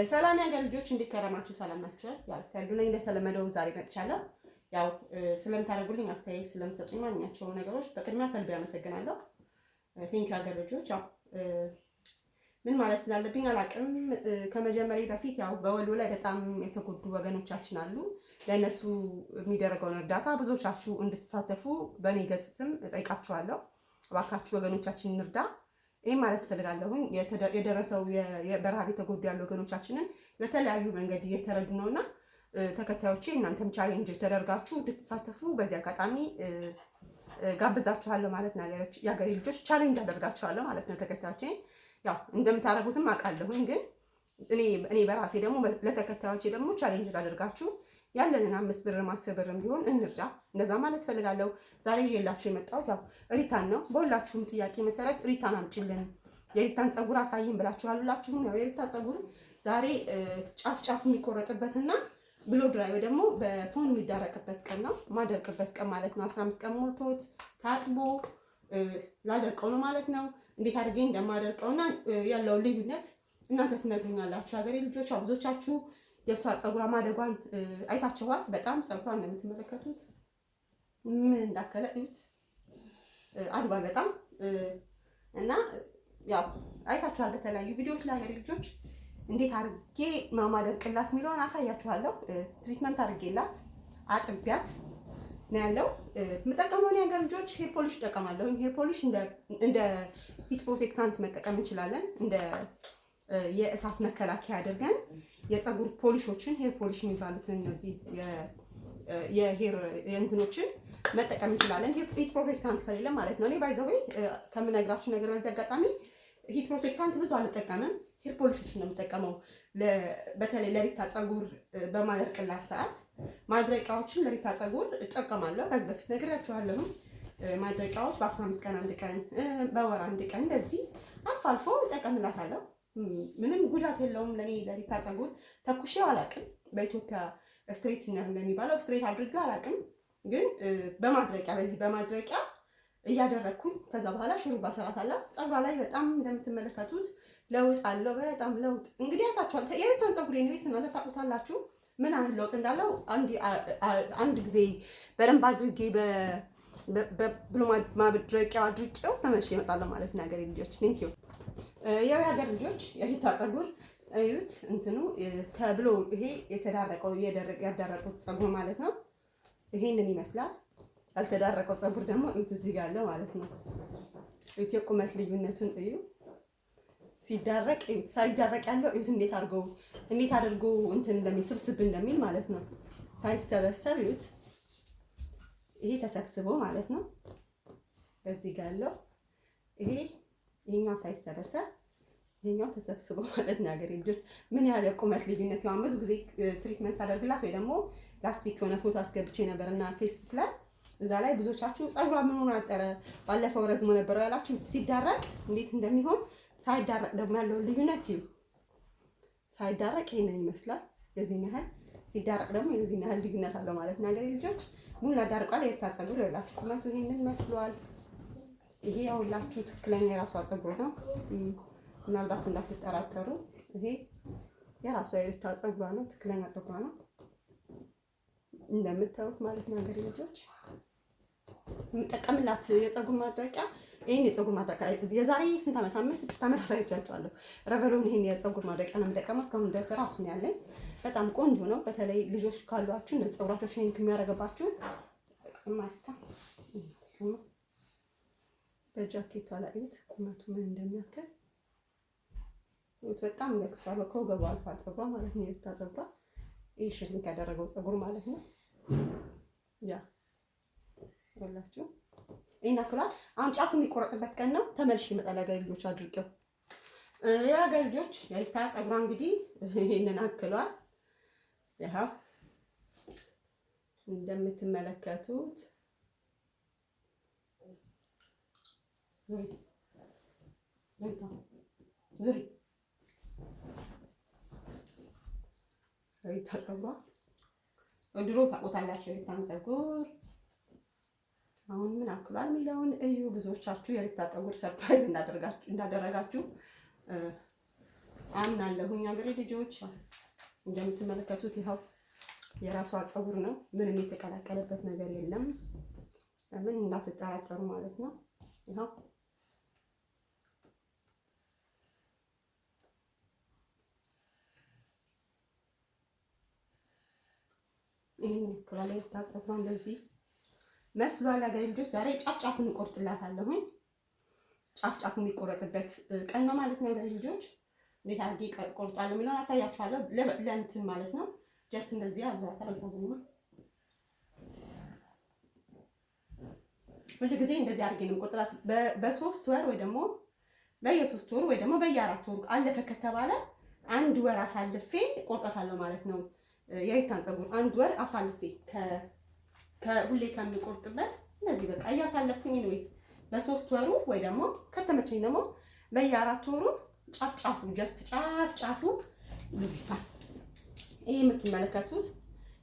ሰላም ያገር ልጆች እንዴት ከረማችሁ? ሰላም ናችሁ? ያው ታሉ ላይ እንደተለመደው ዛሬ መጥቻለሁ። ያው ስለምታደርጉልኝ አስተያየት ስለምሰጡኝ ማንኛቸውም ነገሮች በቅድሚያ ከልብ አመሰግናለሁ። ቴንክ ዩ ያገር ልጆች። ያው ምን ማለት እንዳለብኝ አላውቅም። ከመጀመሪያ በፊት ያው በወሎ ላይ በጣም የተጎዱ ወገኖቻችን አሉ። ለእነሱ የሚደረገውን እርዳታ ብዙዎቻችሁ እንድትሳተፉ በእኔ ገጽ ስም እጠይቃችኋለሁ። እባካችሁ ወገኖቻችንን እንርዳ። ይሄን ማለት ፈልጋለሁኝ። የደረሰው በረሃብ የተጎዱ ያሉ ወገኖቻችንን በተለያዩ መንገድ እየተረዱ ነውና ተከታዮቼ እናንተም ቻሌንጅ ተደርጋችሁ እንድትሳተፉ በዚህ አጋጣሚ ጋብዛችኋለሁ ማለት ነው። የሀገሬ ልጆች ቻሌንጅ አደርጋችኋለሁ ማለት ነው። ተከታዮቼ ያው እንደምታደርጉትም አውቃለሁኝ፣ ግን እኔ በራሴ ደግሞ ለተከታዮቼ ደግሞ ቻሌንጅ ላደርጋችሁ ያለንን 5 ብር 10 ብርም ቢሆን እንርዳ። እንደዛ ማለት ፈልጋለሁ። ዛሬ ይዤላችሁ የመጣሁት ያው ሪታን ነው። በሁላችሁም ጥያቄ መሰረት ሪታን አምጪልን፣ የሪታን ፀጉር አሳይን ብላችኋል። ሁላችሁም ያው የሪታ ፀጉር ዛሬ ጫፍ ጫፍ የሚቆረጥበትና ብሎ ድራይ ወይ ደግሞ በፎን የሚዳረቅበት ቀን ነው። ማደርቅበት ቀን ማለት ነው። 15 ቀን ሞልቶት ታጥቦ ላደርቀው ነው ማለት ነው። እንዴት አድርጌ እንደማደርቀውና ያለው ልዩነት እናንተ ትነግሩኛላችሁ። ሀገሬ ልጆች ያው ብዙዎቻችሁ የእሷ ፀጉሯ ማደጓን አይታችኋል። በጣም ፀጉሯ እንደምትመለከቱት ምን እንዳከለ እዩት፣ አድጓል በጣም እና ያው አይታችኋል በተለያዩ ቪዲዮዎች ላይ ሀገሬ ልጆች እንዴት አድርጌ ማማደርቅላት የሚለውን አሳያችኋለሁ። ትሪትመንት አድርጌላት አጥቢያት ነው ያለው። የምጠቀመው የሀገር ልጆች ሄር ፖሊሽ እጠቀማለሁ። ሄር ፖሊሽ እንደ ሂት ፕሮቴክታንት መጠቀም እንችላለን። እንደ የእሳት መከላከያ አድርገን የፀጉር ፖሊሾችን ሄር ፖሊሽ የሚባሉትን እነዚህ የሄር እንትኖችን መጠቀም እንችላለን። ሂት ፕሮቴክታንት ከሌለ ማለት ነው። እኔ ባይዘዌ ከምነግራችሁ ነገር በዚህ አጋጣሚ ሂት ፕሮቴክታንት ብዙ አልጠቀምም። ሄር ፖሊሾችን ነው የምጠቀመው። በተለይ ለሪታ ፀጉር በማደርቅላት ሰዓት ማድረቂያዎችን ለሪታ ፀጉር እጠቀማለሁ። ከዚህ በፊት ነግራችኋለሁ። ማድረቂያዎች በ15 ቀን አንድ ቀን፣ በወር አንድ ቀን እንደዚህ አልፎ አልፎ እጠቀምላታለሁ። ምንም ጉዳት የለውም። ለኔ ለሪታ ፀጉር ተኩሼው አላውቅም። በኢትዮጵያ ስትሬትነር እንደሚባለው ስትሬት አድርጌው አላውቅም። ግን በማድረቂያ በዚህ በማድረቂያ እያደረግኩኝ ከዛ በኋላ ሹሩባ እሰራታለሁ። ፀጉሯ ላይ በጣም እንደምትመለከቱት ለውጥ አለው። በጣም ለውጥ እንግዲህ አይታችኋል። የሪታን ፀጉር ነው እናንተ ታውቁታላችሁ ምን ያህል ለውጥ እንዳለው። አንድ ጊዜ በደንብ አድርጌ በብሎ ማድረቂያው አድርቄው ተመልሼ እመጣለሁ ማለት ነው። ሀገሬ ልጆች ቴንክ ዩ። ያው የሀገር ልጆች የሪታ ፀጉር እዩት። እንትኑ ከብሎ ይሄ የተዳረቀው ያዳረቁት ፀጉር ማለት ነው። ይሄንን ይመስላል። ያልተዳረቀው ፀጉር ደግሞ እዩት፣ እዚህ ጋር አለ ማለት ነው። እዩት፣ የቁመት ልዩነቱን እዩ። ሲዳረቅ እዩት፣ ሳይዳረቅ ያለው እዩት፣ እንዴት አድርጎ እንትን እንደሚል ስብስብ እንደሚል ማለት ነው። ሳይሰበሰብ እዩት፣ ይሄ ተሰብስቦ ማለት ነው። በዚህ ጋር ያለው ይሄኛው ሳይሰበሰብ ይሄኛው ተሰብስቦ ማለት ነው። ሀገሬ ልጆች ምን ያህል ቁመት ልዩነት ያው ብዙ ጊዜ ትሪትመንት ሳደርግላት ወይ ደግሞ ላስቲክ የሆነ ፎቶ አስገብቼ ነበርና ፌስቡክ ላይ እዛ ላይ ብዙዎቻችሁ ፀጉሯ ምን ሆነ አጠረ ባለፈው ረዝሞ ነበረው ያላችሁ ሲዳረቅ እንዴት እንደሚሆን ሳይዳረቅ ደግሞ ያለው ልዩነት ይሁ ሳይዳረቅ ይሄንን ይመስላል። የዚህን ያህል ሲዳረቅ ደግሞ የዚህን ያህል ልዩነት አለው ማለት ነው። ሀገሬ ልጆች ሙሉ አዳርቋል። የሪታ ፀጉር ያላችሁ ቁመቱ ይሄንን መስሏል። ይሄ ያውላችሁ ትክክለኛ የራሷ ፀጉር ነው። ምናልባት እንዳትጠራጠሩ ይሄ የራሷ የሪታ ፀጉሯ ነው፣ ትክክለኛ ፀጉሯ ነው እንደምታዩት ማለት ነው። ሀገሬ ልጆች የምጠቀምላት የፀጉር ማድረቂያ ይሄን የፀጉር ማድረቂያ የዛሬ ስንት ዓመት 5-6 ዓመት አሳይቻችኋለሁ። ረቨሎን ይሄን የፀጉር ማድረቂያ ነው የምጠቀመው። እስካሁን ድረስ ራሱን ያለኝ በጣም ቆንጆ ነው። በተለይ ልጆች ካሏችሁ እንደ ፀጉራቸው ሽንክ የሚያደርግባችሁ ማታ በጃኬቷ ላይ እዩት፣ ቁመቱ ምን እንደሚያክል በጣም ያስፈራል። ከወገቡ አልፏል ፀጉሯ ማለት ነው። የሪታ ፀጉሯ ይሄ ሽንክ ያደረገው ፀጉር ማለት ነው። ያ ወላችሁ ይሄን አክሏል። አሁን ጫፉ የሚቆረጥበት ቀን ነው። ተመልሼ እመጣለሁ። ሀገሬ ልጆች አድርገው የሀገሬ ልጆች የሪታ ፀጉሯ እንግዲህ ይሄንን አክሏል። ያው እንደምትመለከቱት ሪታ ፀጉሯ ድሮ ታውቁታላችሁ የሪታን ፀጉር። አሁን ምን አክሏል የሚለውን እዩ። ብዙዎቻችሁ የሪታ ፀጉር ሰርፕራይዝ እንዳደረጋችሁ አምናለሁኝ። ሀገሬ ልጆች እንደምትመለከቱት ይኸው የራሷ ፀጉር ነው። ምንም የተቀላቀለበት ነገር የለም። ለምን እንዳትጠራጠሩ ማለት ነው። ይኸው ይሄን ክላለ ታጸፍራ እንደዚህ መስሏል። ሀገሬ ልጆች ዛሬ ጫፍ ጫፉን እቆርጥላታለሁኝ። ጫፍ ጫፉ የሚቆረጥበት ቀን ነው ማለት ነው። ሀገሬ ልጆች እንዴት አድርጌ ቆርጣለሁ የሚለውን አሳያችኋለሁ። ለእንትን ማለት ነው። ጀስት እንደዚህ አዝራታለሁ። ታዙማ ሁሉ ጊዜ እንደዚህ አድርጌ ነው ቆርጥላት። በ3 ወር ወይ ደግሞ በየ3 ወር ወይ ደግሞ በየ4 ወር አለፈ ከተባለ 1 ወር አሳልፌ ቆርጣታለሁ ማለት ነው። የሪታን ፀጉር 1 ወር አሳልፌ ከሁሌ ከምቆርጥበት እንደዚህ በቃ እያሳለፍኩኝ ነው። ወይስ በ3 ወሩ ወይ ደግሞ ከተመቸኝ ደግሞ በየ4 ወሩ ጫፍ ጫፉ ጀስት ጫፍ ጫፉ ይብታል። ይሄ የምትመለከቱት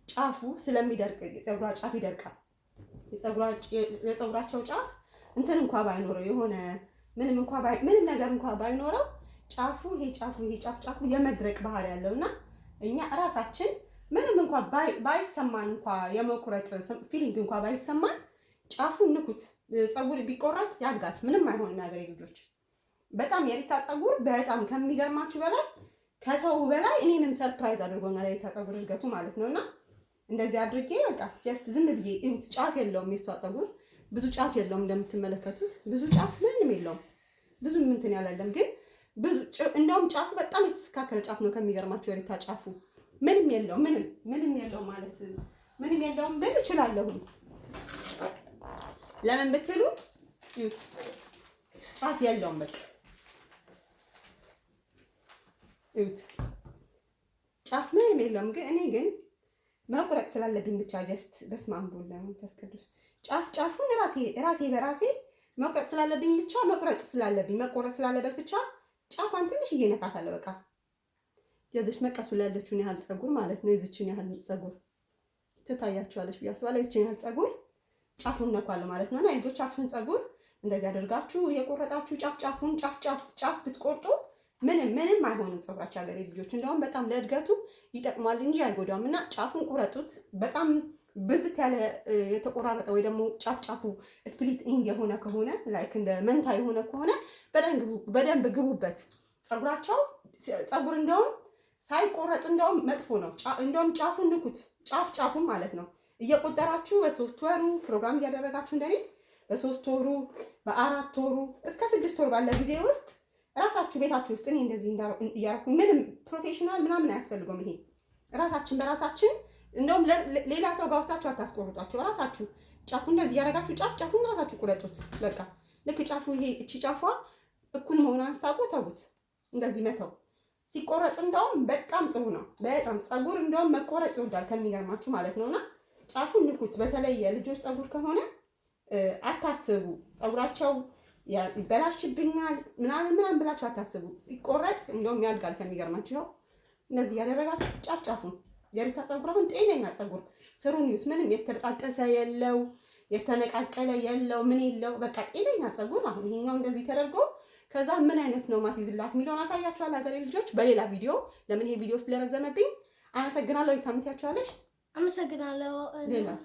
ጫፉ ስለሚደርቅ የፀጉሯ ጫፍ ይደርቃል። የፀጉራቸው ጫፍ እንትን እንኳን ባይኖረው የሆነ ምንም ነገር እንኳን ባይኖረው ጫፉ ይሄ ጫፍ የመድረቅ ባህሪ ያለውና እኛ ራሳችን ምንም እንኳን ባይሰማን እንኳን የመቁረጥ ፊሊንግ እንኳን ባይሰማን ጫፉን ንኩት። ፀጉር ቢቆረጥ ያድጋል፣ ምንም አይሆንም። ሀገሬ ልጆች በጣም የሪታ ፀጉር በጣም ከሚገርማችሁ በላይ ከሰው በላይ እኔንም ሰርፕራይዝ አድርጎኛል። የሪታ ፀጉር እድገቱ ማለት ነውና እንደዚህ አድርጌ በቃ ጀስት ዝም ብዬ እዩት። ጫፍ የለውም የሷ ፀጉር ብዙ ጫፍ የለውም። እንደምትመለከቱት ብዙ ጫፍ ምንም የለውም። ብዙ እንትን ያላለም ግን ብዙ እንደውም ጫፉ በጣም የተስተካከለ ጫፍ ነው። ከሚገርማችሁ የሪታ ጫፉ ምንም የለውም። ምንም የለውም ማለት ምንም የለውም ብል እችላለሁ። ለምን ብትሉ እዩት፣ ጫፍ የለውም በቃ እዩት፣ ጫፍ ምንም የለውም። ግን እኔ ግን መቁረጥ ስላለብኝ ብቻ ጀስት በስመ አብ ወወልድ ወመንፈስ ቅዱስ ጫፉን ራሴ በራሴ መቁረጥ ስላለብኝ ብቻ መቁረጥ ስላለበት ብቻ ጫፏን ትንሽ እየነካታለሁ። በቃ የዚች መቀሱ ላይ ያለችውን ያህል ፀጉር ማለት ነው። የዚችን ያህል ፀጉር ትታያችኋለች ብዬ አስባለሁ። የዚችን ያህል ፀጉር ጫፉን ነኳለሁ ማለት ነው። እና የልጆቻችሁን ፀጉር እንደዚህ አድርጋችሁ የቆረጣችሁ ጫፍ ብትቆርጡ ምንም አይሆንም ፀጉራችሁ። ሀገሬ ልጆች እንደውም በጣም ለእድገቱ ይጠቅማል እንጂ አይጎዳም። እና ጫፉን ቁረጡት። በጣም ብዝት ያለ የተቆራረጠ ወይ ደግሞ ጫፉ ስፕሊት ኢንግ የሆነ ከሆነ ላይክ እንደ መንታ የሆነ ከሆነ በደንብ ግቡበት። ፀጉር እንደውም ሳይቆረጥ እንደውም መጥፎ ነው። እንደውም ጫፉን ንኩት፣ ጫፉን ማለት ነው። እየቆጠራችሁ በ3 ወሩ ፕሮግራም እያደረጋችሁ እንደኔ በ3 ወሩ በ4 ወሩ እስከ 6 ወር ባለ ጊዜ ውስጥ ራሳችሁ ቤታችሁ ውስጥ እኔ እንደዚህ እያደረኩ ምንም ፕሮፌሽናል ምናምን አያስፈልገውም። ይሄ ራሳችን በራሳችን እንደውም ሌላ ሰው ጋር ወስዳችሁ አታስቆርጧቸው። ራሳችሁ ጫፉ እንደዚህ እያደረጋችሁ ጫፉን ራሳችሁ ቁረጡት። በቃ ልክ ጫፉ ይሄ እቺ ጫፏ እኩል መሆኗን ስታውቁ ተውት። እንደዚህ መተው ሲቆረጥ እንደውም በጣም ጥሩ ነው። በጣም ፀጉር እንደውም መቆረጥ ይወዳል ከሚገርማችሁ ማለት ነውና ጫፉን ንኩት። በተለይ የልጆች ፀጉር ከሆነ አታስቡ። ፀጉራቸው ይበላሽብኛል ምናምን ብላችሁ አታስቡ። ሲቆረጥ እንደውም ያድጋል ከሚገርማችሁ። ይኸው እንደዚህ ያደረጋችሁ ጫፉን የሪታ ፀጉር አሁን ጤነኛ ፀጉር ስሩን ይዩት። ምንም የተጣጠሰ የለው የተነቃቀለ የለው ምን የለው በቃ ጤነኛ ፀጉር። አሁን ይሄኛው እንደዚህ ተደርጎ ከዛ ምን አይነት ነው ማስይዝላት የሚለውን አሳያችኋለሁ ሀገሬ ልጆች በሌላ ቪዲዮ። ለምን ይሄ ቪዲዮ ስለረዘመብኝ አመሰግናለሁ። ሪታ ምትያችኋለሽ? አመሰግናለሁ። ሌላስ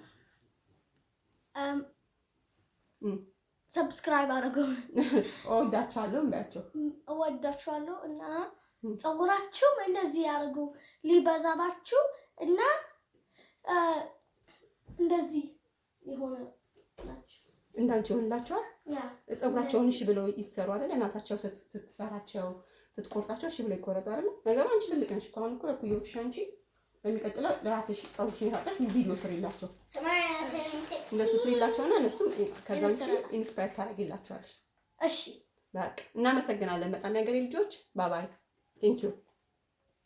ሰብስክራይብ አድርጉ። እወዳችኋለሁ እንበያቸው። እወዳችኋለሁ እና ፀጉራችሁም እንደዚህ ያርጉ ሊበዛባችሁ እና እንደዚህ የሆነ ናችሁ እንዳንቺ ሆንላችኋል። ፀጉራቸውን እሺ ብለው ይሰሩ አይደል? እናታቸው ስትሰራቸው ስትቆርጣቸው እሺ ብለው ይቆረጡ አይደል? ነገሩ አንቺ ትልቅ ነሽ እኮ አሁን እኮ እኩዮች አንቺ በሚቀጥለው ለራስሽ ፀጉርሽን የታጠሽ ቪዲዮ ስሪላቸው፣ እንደሱ ስሪላቸውና እነሱም ከዛ አንቺ ኢንስፓየር ታደርጊላቸዋለሽ። እሺ በቃ እናመሰግናለን በጣም የሀገሬ ልጆች። ባባይ ቴንኪዩ